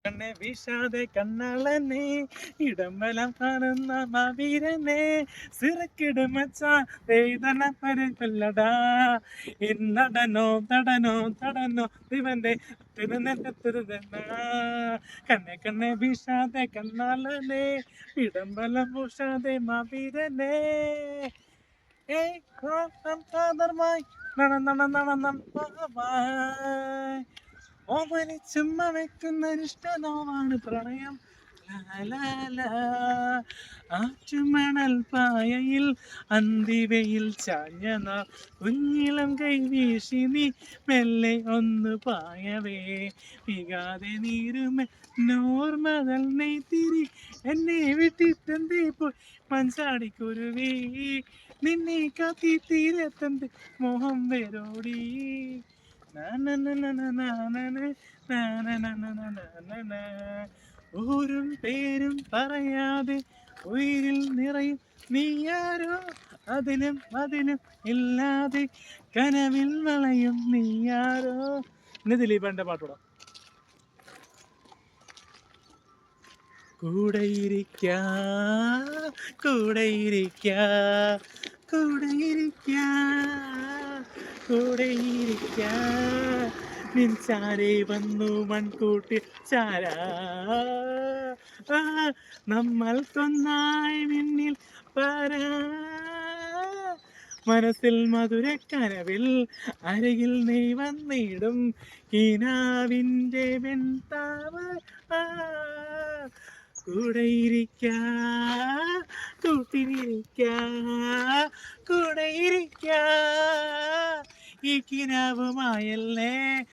കണ്ണെ വീശാതെ കണ്ണളനെ ഇടംബലം കാണുന്ന മാവീരനെ സിറക്കിടുമച്ച വേദന പരപ്പല്ലടാ ഇന്നടനോ തടനോ തടനോ ദിവന്റെ കണ്ണെ കണ്ണെ വീശാതെ കണ്ണാളനെ ഇടംബലം പൂശാതെ മാവീരനെ ഏയ് കാതർമായി നട നട നട നട ഓമനിച്ചുമ്മ വെക്കുന്ന ഇഷ്ടനോവാണ് പ്രണയം ലാലാലാ. ആറ്റുമണൽ പായയിൽ അന്തിവയിൽ ചാഞ്ഞ നാം കുഞ്ഞിളം കൈ വീശി നീ മെല്ലെ ഒന്ന് പായവേ വികാതെ നീരുമെ നോർമതൽ നെയ്ത്തിരി എന്നെ വിട്ടിട്ടെന്തേ പോയി പഞ്ചാടിക്കുരുവി നിന്നെ കാത്തി തീരത്തന്ത് മോഹം വേരോടി ഊരും പേരും പറയാതെ ഉയിരിൽ നിറയും നീയാരോ അതിലും അതിലും ഇല്ലാതെ കനവിൽ വളയും നീയാരോ ഇന്ന് ദിലീപന്റെ പാട്ടോടാ കൂടെയിരിക്ക കൂടെയിരിക്ക കൂടെയിരിക്ക കൂടെയിരിക്ക നിൻചാരെ വന്നു മൺകൂട്ടി ചാരാ നമ്മൾക്കൊന്നായി മിന്നിൽ പാരാ മനസ്സിൽ മധുരക്കനവിൽ അരികിൽ നീ വന്നിടും കിനാവിൻ്റെ വെൺതാവ കൂടെയിരിക്ക കൂട്ടിനിരിക്ക കൂടെയിരിക്ക ഈ കിനാവുമായല്ലേ